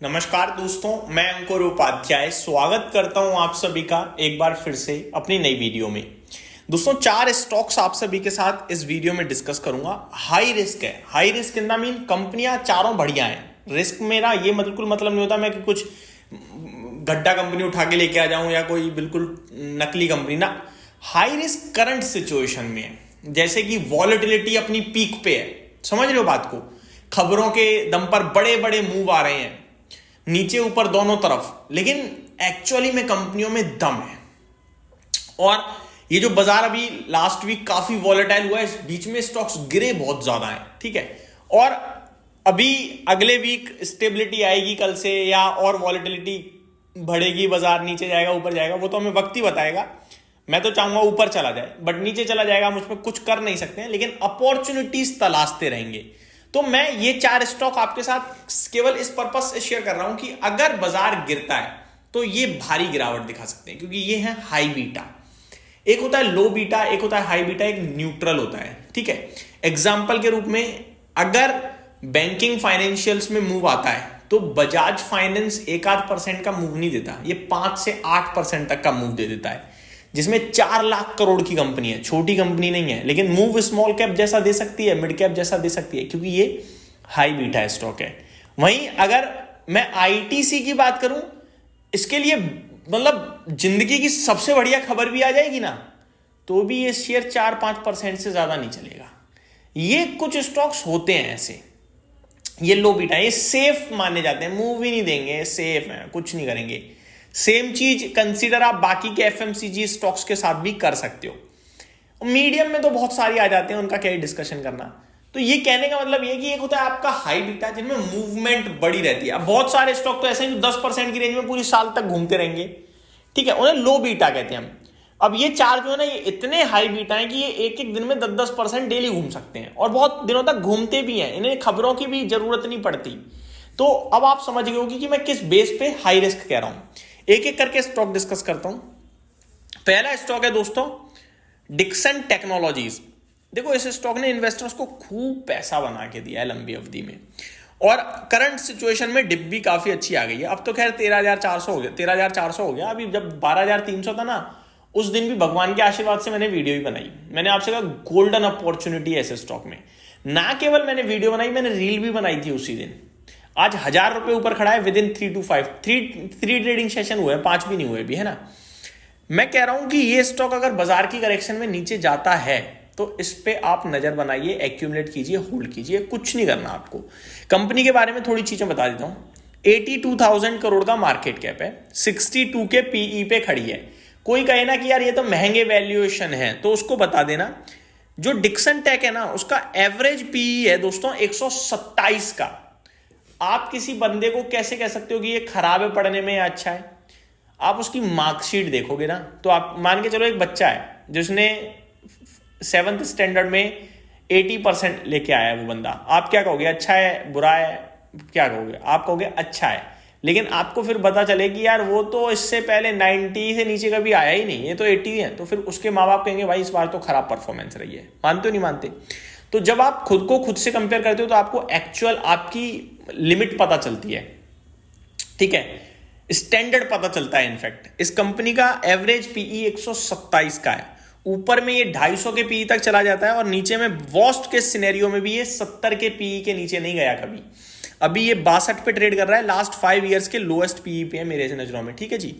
नमस्कार दोस्तों, मैं अंकुर उपाध्याय स्वागत करता हूं आप सभी का एक बार फिर से अपनी नई वीडियो में। दोस्तों, 4 स्टॉक्स आप सभी के साथ इस वीडियो में डिस्कस करूंगा। हाई रिस्क है, high risk in the mean कंपनियां चारों बढ़िया हैं। रिस्क मेरा ये बिल्कुल मतलब नहीं होता मैं कि कुछ गड्ढा कंपनी उठा के लेके आ जाऊं या कोई बिल्कुल नकली कंपनी ना। हाई रिस्क करंट सिचुएशन में है, जैसे कि वॉलेटिलिटी अपनी पीक पे है। समझ रहे हो बात को? खबरों के दम पर बड़े बड़े मूव आ रहे हैं नीचे ऊपर दोनों तरफ, लेकिन एक्चुअली में कंपनियों में दम है। और ये जो बाजार अभी लास्ट वीक काफी वॉलेटाइल हुआ है, इस बीच में स्टॉक्स गिरे बहुत ज्यादा है, ठीक है। और अभी अगले वीक स्टेबिलिटी आएगी कल से, या और वॉलेटिलिटी बढ़ेगी, बाजार नीचे जाएगा ऊपर जाएगा, वो तो हमें वक्त ही बताएगा। मैं तो चाहूंगा ऊपर चला जाए, बट नीचे चला जाएगा हम उसमें कुछ कर नहीं सकते हैं, लेकिन अपॉर्चुनिटीज तलाशते रहेंगे। तो मैं ये 4 स्टॉक आपके साथ केवल इस पर्पस से शेयर कर रहा हूं कि अगर बाजार गिरता है तो ये भारी गिरावट दिखा सकते हैं, क्योंकि ये है हाई बीटा। एक होता है लो बीटा, एक होता है हाई बीटा, एक न्यूट्रल होता है, ठीक है। एग्जाम्पल के रूप में अगर बैंकिंग फाइनेंशियल्स में मूव आता है तो बजाज फाइनेंस 1-8% का मूव नहीं देता, ये 5 से 8% तक का मूव दे देता है, जिसमें 4 लाख करोड़ की कंपनी है। छोटी कंपनी नहीं है, लेकिन मूव स्मॉल कैप जैसा दे सकती है, मिड कैप जैसा दे सकती है, क्योंकि ये हाई बीटा स्टॉक है। वहीं अगर मैं आईटीसी की बात करूं, इसके लिए मतलब जिंदगी की सबसे बढ़िया खबर भी आ जाएगी ना, तो भी ये शेयर 4-5% से ज्यादा नहीं चलेगा। ये कुछ स्टॉक्स होते हैं ऐसे, ये लो बीटा, ये सेफ माने जाते हैं, मूव ही नहीं देंगे, सेफ है, कुछ नहीं करेंगे। सेम चीज कंसीडर आप बाकी के एफएमसीजी स्टॉक्स के साथ भी कर सकते हो। मीडियम में तो बहुत सारी आ जाते हैं, उनका क्या ही डिस्कशन करना। तो ये कहने का मतलब ये कि एक होता है आपका हाई बीटा, जिनमें मूवमेंट बड़ी रहती है। अब बहुत सारे स्टॉक तो ऐसे हैं जो 10% की रेंज में पूरी साल तक घूमते रहेंगे, ठीक है, उन्हें लो बीटा कहते हैं हम। अब ये 4 जो है ना, ये इतने हाई बीटा है कि ये एक एक दिन में 10-10% डेली घूम सकते हैं और बहुत दिनों तक घूमते भी हैं, इन्हें खबरों की भी जरूरत नहीं पड़ती। तो अब आप समझ गए होगी कि मैं किस बेस पे हाई रिस्क कह रहा हूं। एक एक करके स्टॉक डिस्कस करता हूं। पहला स्टॉक है दोस्तों डिक्सन टेक्नोलॉजीज। देखो, इस स्टॉक ने इन्वेस्टर्स को खूब पैसा बना के दिया है लंबी अवधि में, और करंट सिचुएशन में डिप भी काफी अच्छी आ गई है। अब तो खैर 13,400 हो गया, 13,400 हो गया। अभी जब 12,300 था ना, उस दिन भी भगवान के आशीर्वाद से मैंने वीडियो भी बनाई। मैंने आपसे कहा गोल्डन अपॉर्चुनिटी है इस स्टॉक में। ना केवल मैंने वीडियो बनाई, मैंने रील भी बनाई थी उसी दिन। आज 1,000 रुपए ऊपर खड़ा है with in 3 to 5 3 trading session हुए, 5 भी नहीं हुए भी, है ना। मैं कह रहा हूं कि ये स्टॉक अगर बाजार की करेक्शन में नीचे जाता है तो इस पे आप नजर बनाइए, एक्यूमुलेट कीजिए, होल्ड कीजिए, कुछ नहीं करना आपको। कंपनी के बारे में थोड़ी चीजें बता देता हूं। 82,000 करोड़ का मार्केट कैप है, 62 के पीई पे खड़ी है। कोई कहे ना कि यार ये तो महंगे वैल्यूएशन है, तो उसको बता देना जो डिक्सन टेक है ना, उसका एवरेज पीई है दोस्तों 127 का। आप किसी बंदे को कैसे कह सकते हो कि ये खराब है पढ़ने में या अच्छा है? आप उसकी मार्कशीट देखोगे ना, तो आप मान के चलो एक बच्चा है जिसने 7th स्टैंडर्ड में 80% लेके आया है, वो बंदा, आप क्या कहोगे? अच्छा है, बुरा है, क्या कहोगे? आप कहोगे अच्छा है। लेकिन आपको फिर पता चले कि यार वो तो इससे पहले 90 से नीचे कभी आया ही नहीं, ये तो 80 है, तो फिर उसके माँ बाप कहेंगे भाई इस बार तो खराब परफॉर्मेंस रही है। मानते हो नहीं मानते? तो जब आप खुद को खुद से कंपेयर करते हो तो आपको एक्चुअल आपकी लिमिट पता चलती है, ठीक है, स्टैंडर्ड पता चलता है। इनफैक्ट इस कंपनी का एवरेज पीई 127 का है, ऊपर में ये 250 के पीई तक चला जाता है, और नीचे में वर्स्ट के सिनेरियो में भी ये 70 के पीई के नीचे नहीं गया कभी। अभी ये 62 पे ट्रेड कर रहा है, लास्ट 5 ईयर्स के लोएस्ट पीई पे है मेरे नजरों में, ठीक है जी।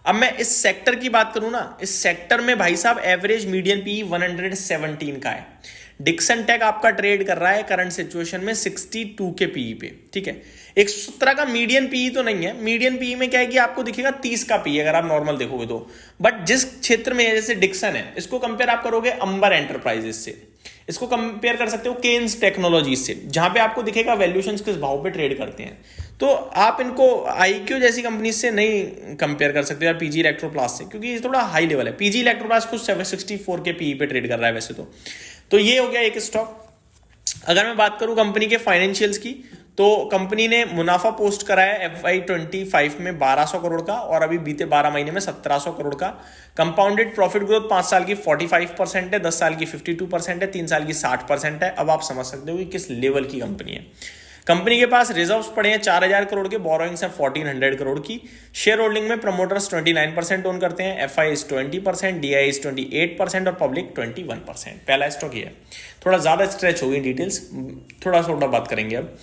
अब मैं इस सेक्टर की बात करूं ना, इस सेक्टर में भाई साहब एवरेज मीडियन पीई 117 का है। डिक्सन टेक आपका ट्रेड कर रहा है करंट सिचुएशन में 62 के पीई पे, ठीक है। 117 का मीडियन पीई तो नहीं है। मीडियन पीई में क्या है कि आपको दिखेगा 30 का पीई अगर आप नॉर्मल देखोगे तो। बट जिस क्षेत्र में जैसे डिक्सन है, इसको कंपेयर आप करोगे अंबर एंटरप्राइजेस से, इसको कंपेयर कर सकते हो केन्स टेक्नोलॉजीज से, जहां पे आपको दिखेगा वैल्यूएशंस किस भाव पे ट्रेड करते हैं। तो आप इनको आईक्यू जैसी कंपनी से नहीं कंपेयर कर सकते, या पीजी इलेक्ट्रोप्लास्ट से, क्योंकि ये थोड़ा हाई लेवल है। पीजी इलेक्ट्रोप्लास्ट कुछ 764 के पीई पे ट्रेड कर रहा है वैसे तो ये हो गया एक स्टॉक। अगर मैं बात करूं कंपनी के फाइनेंशियल्स की, तो कंपनी ने मुनाफा पोस्ट करा है FY25 में 1200 करोड़ का, और अभी बीते 12 महीने में 1700 करोड़ का। कंपाउंडेड प्रॉफिट ग्रोथ 5 साल की 45% है, 10 साल की 52% है, 3 साल की 60% है। अब आप समझ सकते हो कि किस लेवल की कंपनी है। कंपनी के पास रिजर्व्स पड़े हैं 4000 करोड़ के, बोरोइंग्स हैं 1400 करोड़ की। शेयर होल्डिंग में प्रमोटर्स 29% ओन करते हैं, एफआई 20%, डीआई 28% और पब्लिक 21%। पहला स्टॉक ये है, थोड़ा ज्यादा स्ट्रेच होगी डिटेल्स, थोड़ा बात करेंगे अब।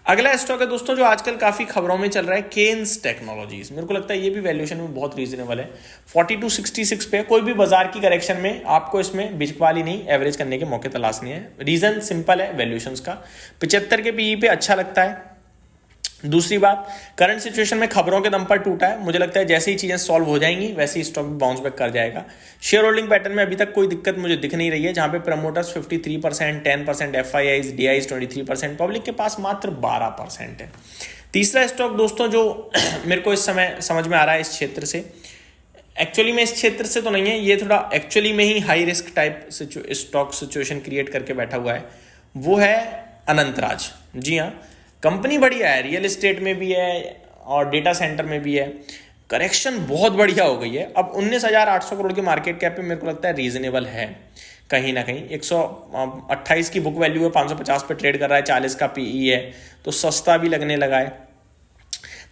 अगला स्टॉक है दोस्तों जो आजकल काफी खबरों में चल रहा है, केन्स टेक्नोलॉजीज। मेरे को लगता है ये भी वैल्यूएशन में बहुत रीजनेबल है, 4266 पे। कोई भी बाजार की करेक्शन में आपको इसमें बिचवाली नहीं, एवरेज करने के मौके तलाशनी है। रीजन सिंपल है वैल्यूएशंस का, 75 के पीई पे अच्छा लगता है। दूसरी बात, करंट सिचुएशन में खबरों के दम पर टूटा है। मुझे लगता है जैसे ही चीजें सॉल्व हो जाएंगी वैसे ही स्टॉक भी बाउंस बैक कर जाएगा। शेयर होल्डिंग पैटर्न में अभी तक कोई दिक्कत मुझे दिख नहीं रही है, जहां पे प्रमोटर्स 53%, 10%, एफआईआईज, डीआईज 23%, पब्लिक के पास मात्र 12% है। तीसरा स्टॉक दोस्तों जो मेरे को इस समय समझ में आ रहा है इस क्षेत्र से, एक्चुअली में इस क्षेत्र से तो नहीं है, ये थोड़ा एक्चुअली में ही high risk type stock situation create करके बैठा हुआ है, वो है अनंतराज। जी हाँ, कंपनी बढ़िया है, रियल एस्टेट में भी है और डेटा सेंटर में भी है। करेक्शन बहुत बढ़िया हो गई है, अब 19,800 करोड़ के मार्केट कैप पे मेरे को लगता है रीजनेबल है कहीं ना कहीं। 128 की बुक वैल्यू है, 550 पे ट्रेड कर रहा है, 40 का पीई है, तो सस्ता भी लगने लगा है।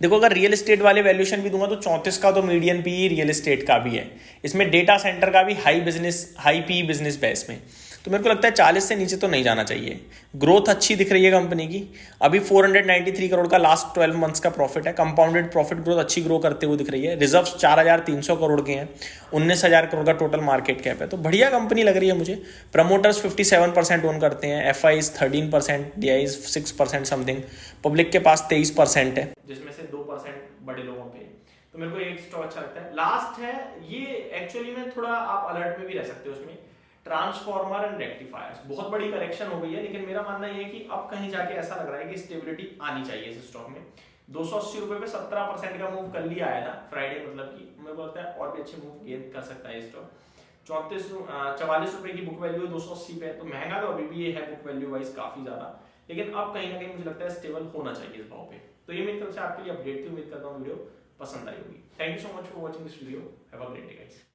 देखो अगर रियल एस्टेट वाले वैल्यूएशन भी दूंगा तो 34 का तो मीडियन पीई रियल एस्टेट का भी है, इसमें डेटा सेंटर का भी हाई पी बिजनेस है इसमें, तो मेरे को लगता है 40 से नीचे तो नहीं जाना चाहिए। ग्रोथ अच्छी दिख रही है कंपनी की, अभी 493 करोड़ का लास्ट 12 मंथ्स का प्रॉफिट है, कंपाउंडेड प्रॉफिट ग्रोथ अच्छी ग्रो करते हुए दिख रही है। रिजर्व्स 4300 करोड़ के हैं, 19,000 करोड़ का टोटल मार्केट कैप है, तो बढ़िया कंपनी लग रही है मुझे। प्रमोटर्स 57% ओन करते हैं, एफआईज 13%, डीआईज 6% समथिंग, पब्लिक के पास 23% है, जिसमें से 2% बड़े लोगों पे। तो मेरे को एक स्टॉक अच्छा लगता है। लास्ट है ये, एक्चुअली में थोड़ा आप अलर्ट में भी रह सकते हो उसमें, ट्रांसफॉर्मर एंड रेक्टिफायर्स। बहुत बड़ी करेक्शन हो गई है, लेकिन मेरा मानना यह है कि अब कहीं जाके ऐसा लग रहा है कि स्टेबिलिटी आनी चाहिए इस स्टॉक में। 280 रुपए पे 17% का मूव कल ही आया था फ्राइडे, मतलब कि मेरे को लगता है और भी अच्छे मूव गेन कर सकता है स्टॉक। 44 रुपए की बुक वैल्यू है, 280 पे, तो महंगा तो अभी भी ये है बुक वैल्यू वाइज काफी ज्यादा, लेकिन अब कहीं ना कहीं मुझे लगता है स्टेबल होना चाहिए इस भाव पे। तो ये मेरी तरफ से आपके लिए अपडेट थी, उम्मीद करता हूँ वीडियो पसंद आई होगी। Thank you so much for watching this video, have a great day guys.